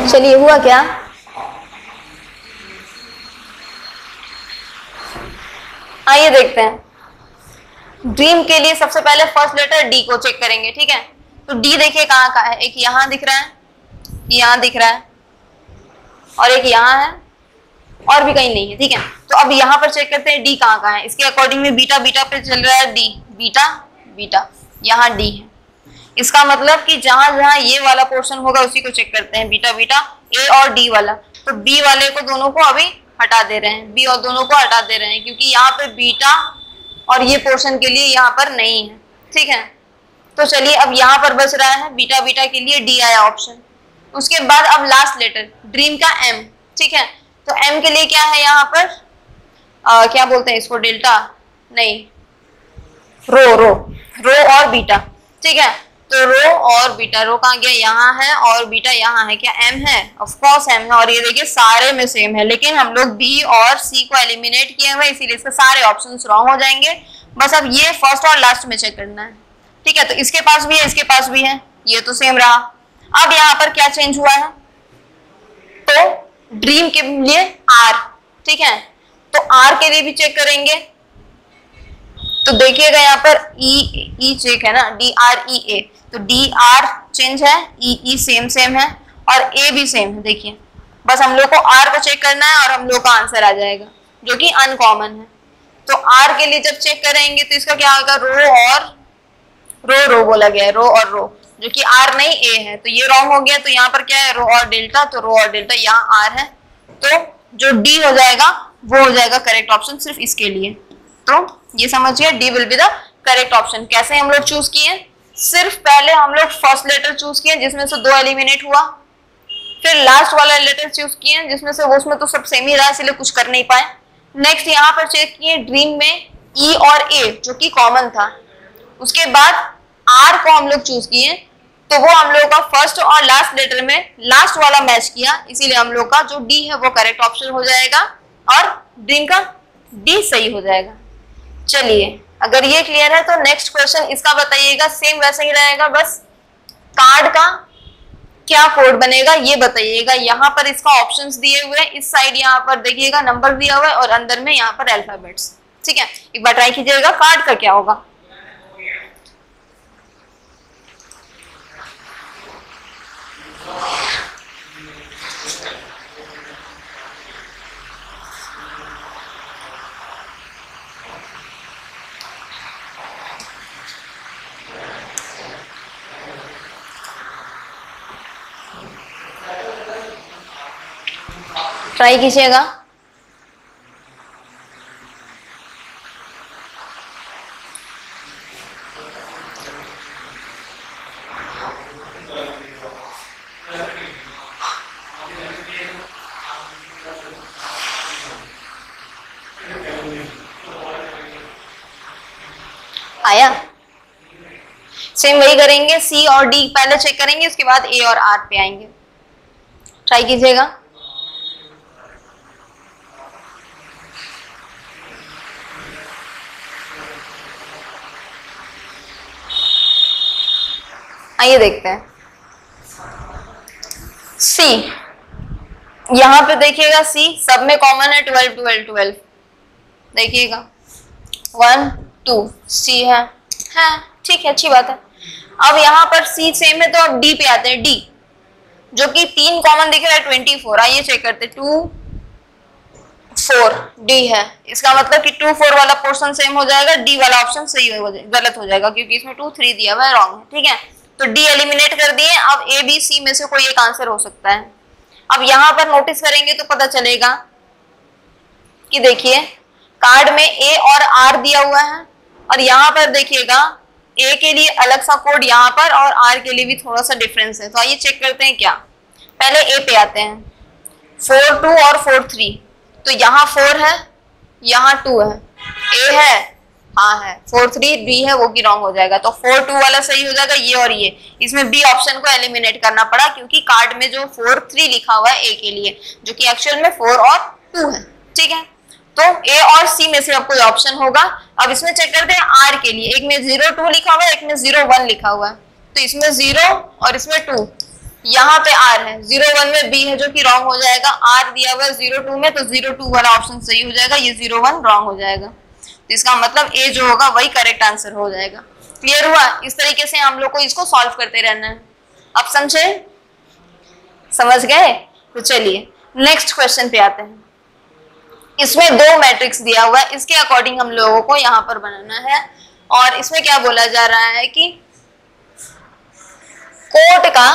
चलिए हुआ क्या, आइए देखते हैं। ड्रीम के लिए सबसे पहले फर्स्ट लेटर डी को चेक करेंगे। ठीक है, तो डी देखिए कहाँ का है, एक यहाँ दिख रहा है, यहाँ दिख रहा है, और एक यहाँ है, और भी कहीं नहीं है। ठीक है, तो अब यहाँ पर चेक करते हैं डी कहाँ का है। इसके अकॉर्डिंग में बीटा बीटा पे चल रहा है, डी बीटा बीटा, यहाँ डी है। इसका मतलब कि जहां जहां ये वाला पोर्शन होगा उसी को चेक करते हैं, बीटा बीटा ए और डी वाला। तो बी वाले को दोनों को अभी हटा दे रहे हैं, बी और दोनों को हटा दे रहे हैं, क्योंकि यहाँ पे बीटा और ये पोर्शन के लिए यहाँ पर नहीं है। ठीक है, तो चलिए अब यहाँ पर बच रहा है बीटा बीटा के लिए डी आया ऑप्शन। उसके बाद अब लास्ट लेटर ड्रीम का एम। ठीक है, तो एम के लिए क्या है यहाँ पर, क्या बोलते हैं इसको, डेल्टा नहीं, रो रो रो और बीटा। ठीक है, तो रो और बीटा, रो कहाँ गया, यहाँ है, और बीटा यहाँ है, क्या एम है, ऑफ कोर्स एम है। और ये देखिए सारे में सेम है, लेकिन हम लोग बी और सी को एलिमिनेट किए हुए, इसीलिए इसके सारे ऑप्शंस रॉन्ग हो जाएंगे। बस अब ये फर्स्ट और लास्ट में चेक करना है। ठीक है, तो इसके पास भी है, इसके पास भी है, ये तो सेम रहा। अब यहाँ पर क्या चेंज हुआ है, तो ड्रीम के लिए आर। ठीक है, तो आर के लिए भी चेक करेंगे, तो देखिएगा यहाँ पर ई चेक है ना, डी आर ई ए, तो डी आर चेंज है, ई सेम सेम है, और ए भी सेम है। देखिए बस हम लोग को आर को चेक करना है और हम लोग का आंसर आ जाएगा जो कि अनकॉमन है। तो आर के लिए जब चेक करेंगे तो इसका क्या होगा, रो और रो बोला गया है, रो और रो, जो कि आर नहीं ए है, तो ये रॉन्ग हो गया। तो यहाँ पर क्या है, रो और डेल्टा, तो रो और डेल्टा, यहाँ आर है, तो जो डी हो जाएगा वो हो जाएगा करेक्ट ऑप्शन सिर्फ इसके लिए। तो ये समझिए D will be the correct option. कैसे हम लोग चूज किए, सिर्फ पहले हम लोग फर्स्ट लेटर चूज किए जिसमें से 2 एलिमिनेट हुआ, फिर लास्ट वाला लेटर चूज किए जिसमें से वो, उसमें तो सब सेम ही रहा इसलिए कुछ कर नहीं पाए। नेक्स्ट यहाँ पर चेक किए ड्रीम में ई और ए जो कि कॉमन था, उसके बाद आर को हम लोग चूज किए, तो वो हम लोग का फर्स्ट और लास्ट लेटर में लास्ट वाला मैच किया, इसीलिए हम लोग का जो डी है वो करेक्ट ऑप्शन हो जाएगा और ड्रीम का डी सही हो जाएगा। चलिए अगर ये क्लियर है तो नेक्स्ट क्वेश्चन इसका बताइएगा, सेम वैसे ही रहेगा, बस कार्ड का क्या कोड बनेगा ये बताइएगा। यहाँ पर इसका ऑप्शंस दिए हुए हैं, इस साइड यहाँ पर देखिएगा नंबर दिया हुआ है और अंदर में यहाँ पर अल्फाबेट्स। ठीक है, एक बार ट्राई कीजिएगा कार्ड का क्या होगा। ट्राई कीजिएगा। आया? सेम वही करेंगे, सी और डी पहले चेक करेंगे, उसके बाद ए और आर पे आएंगे। ट्राई कीजिएगा। आइए देखते हैं। सी, यहां पे देखिएगा सी सब में कॉमन है 12 12 12, देखिएगा 1 2 सी है ठीक है, अच्छी बात है। अब यहाँ पर सी सेम है तो अब डी पे आते हैं। डी जो कि 3 कॉमन दिख रहा है 24, आइए चेक करते हैं। 2 4 डी है, इसका मतलब कि 2 4 वाला पोर्शन सेम हो जाएगा, डी वाला ऑप्शन सही हो गलत हो जाएगा क्योंकि इसमें 2 3 दिया हुआ है, रॉन्ग है। ठीक है, तो डी एलिमिनेट कर दिए। अब ए बी सी में से कोई एक आंसर हो सकता है। अब यहाँ पर नोटिस करेंगे तो पता चलेगा कि देखिए कार्ड में ए और आर दिया हुआ है और यहाँ पर देखिएगा ए के लिए अलग सा कोड यहाँ पर और आर के लिए भी थोड़ा सा डिफरेंस है। तो आइए चेक करते हैं क्या। पहले ए पे आते हैं, 4 2 और 4 3, तो यहाँ 4 है, यहाँ 2 है, ए है, हाँ है, 4 3 बी है, वो की रॉन्ग हो जाएगा। तो 4 2 वाला सही हो जाएगा, ये और ये। इसमें बी ऑप्शन को एलिमिनेट करना पड़ा क्योंकि कार्ड में जो 4 3 लिखा हुआ है ए के लिए, जो कि एक्चुअल में 4 और 2 है। ठीक है, तो ए और सी में से अब कोई ऑप्शन होगा। अब इसमें चेक करते हैं आर के लिए, एक में 0 2 लिखा हुआ है, एक में 0 1 लिखा हुआ है, तो इसमें 0 और इसमें 2, यहाँ पे आर है, 0 1 में बी है जो कि रॉन्ग हो जाएगा। आर दिया हुआ है 0 2 में, तो 0 2 वाला ऑप्शन सही हो जाएगा, ये 0 1 रॉन्ग हो जाएगा। तो इसका मतलब ए जो होगा वही करेक्ट आंसर हो जाएगा। क्लियर हुआ? इस तरीके से हम लोग को इसको सॉल्व करते रहना है। अब समझे? समझ गए? तो चलिए नेक्स्ट क्वेश्चन पे आते हैं। इसमें 2 मैट्रिक्स दिया हुआ है, इसके अकॉर्डिंग हम लोगों को यहाँ पर बनाना है। और इसमें क्या बोला जा रहा है कि कोड का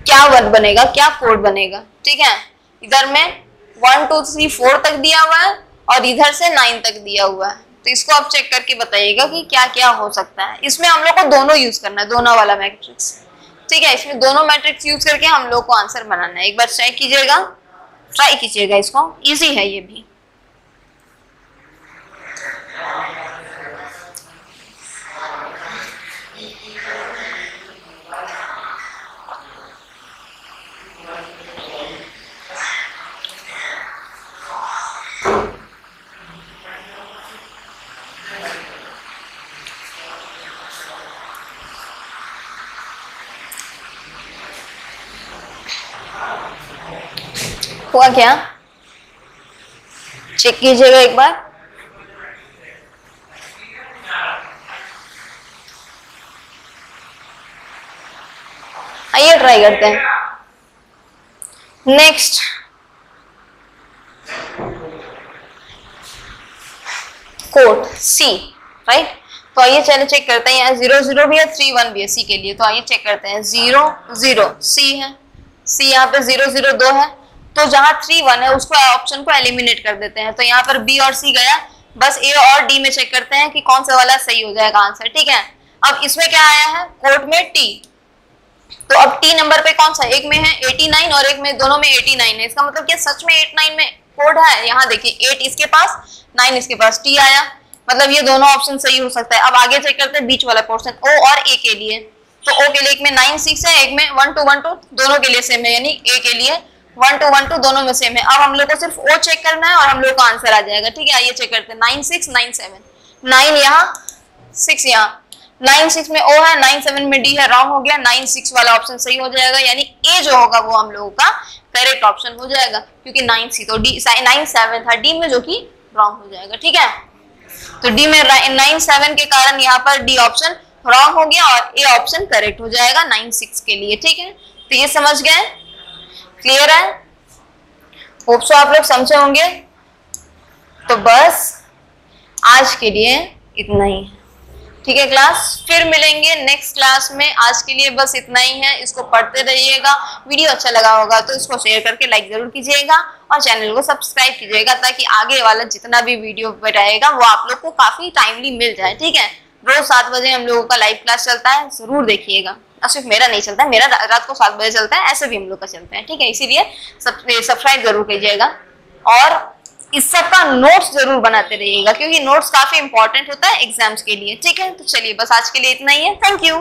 क्या वर्ड बनेगा, क्या कोड बनेगा। ठीक है, इधर में 1 2 3 4 तक दिया हुआ है और इधर से 9 तक दिया हुआ है। तो इसको आप चेक करके बताइएगा कि क्या क्या हो सकता है। इसमें हम लोग को दोनों यूज करना है, दोनों वाला मैट्रिक्स। ठीक है, इसमें दोनों मैट्रिक्स यूज करके हम लोग को आंसर बनाना है। एक बार ट्राई कीजिएगा इसको, इजी है ये भी। हुआ क्या? चेक कीजिएगा एक बार। आइए ट्राई करते हैं। नेक्स्ट कोड सी, राइट। तो आइए चलो चेक करते हैं। यहाँ 0 0 भी है, 3 1 भी है सी के लिए। तो आइए चेक करते हैं। 0 0 सी है, सी यहाँ पे 0 0 2 है, तो जहां 3 1 है उसको ऑप्शन को एलिमिनेट कर देते हैं। तो यहाँ पर बी और सी गया, बस ए और डी में चेक करते हैं कि कौन सा वाला सही हो जाएगा आंसर। ठीक है, अब इसमें क्या आया है कोड में टी, तो अब टी नंबर पे कौन सा, एक में है 89 और एक में, दोनों में 89 है। इसका मतलब क्या सच में 8 9 में कोड है। यहाँ देखिए 8 इसके पास, 9 इसके पास, टी आया, मतलब ये दोनों ऑप्शन सही हो सकता है। अब आगे चेक करते हैं बीच वाला पोर्शन ओ और ए के लिए। तो ओ के लिए एक में 9 6 है, एक में 1 2 1 2, दोनों के लिए सेम है, यानी ए के लिए 1 2 1 2 दोनों में सेम है। अब हम लोग को सिर्फ ओ चेक करना है और हम लोग का आंसर आ जाएगा। ठीक है, आइए चेक करते हैं। 9 6 9 7, 9 यहाँ 6 यहाँ, 9 6 में ओ है, 9 7 में डी है, रॉन्ग हो गया। 9 6 वाला ऑप्शन सही हो जाएगा, यानी ए जो होगा वो हम लोगों का करेक्ट ऑप्शन हो जाएगा, क्योंकि 9 सी तो डी 9 7 था डी में, जो कि रॉन्ग हो जाएगा। ठीक है, तो डी में 9 7 के कारण यहाँ पर डी ऑप्शन रॉन्ग हो गया और ए ऑप्शन करेक्ट हो जाएगा 9 6 के लिए। ठीक है, तो ये समझ गए? क्लियर है? होप सो आप लोग समझे होंगे। तो बस आज के लिए इतना ही है। ठीक है क्लास, फिर मिलेंगे नेक्स्ट क्लास में। आज के लिए बस इतना ही है। इसको पढ़ते रहिएगा। वीडियो अच्छा लगा होगा तो इसको शेयर करके लाइक जरूर कीजिएगा और चैनल को सब्सक्राइब कीजिएगा, ताकि आगे वाला जितना भी वीडियो रहेगा वो आप लोग को काफी टाइमली मिल जाए। ठीक है, रोज 7 बजे हम लोगों का लाइव क्लास चलता है, जरूर देखिएगा। और सिर्फ मेरा नहीं चलता है, मेरा रात को 7 बजे चलता है, ऐसे भी हम लोग का चलता है। ठीक है, इसीलिए सब्सक्राइब जरूर कीजिएगा। और इस सब का नोट्स जरूर बनाते रहिएगा, क्योंकि नोट्स काफी इंपॉर्टेंट होता है एग्जाम्स के लिए। ठीक है, तो चलिए बस आज के लिए इतना ही है। Thank you.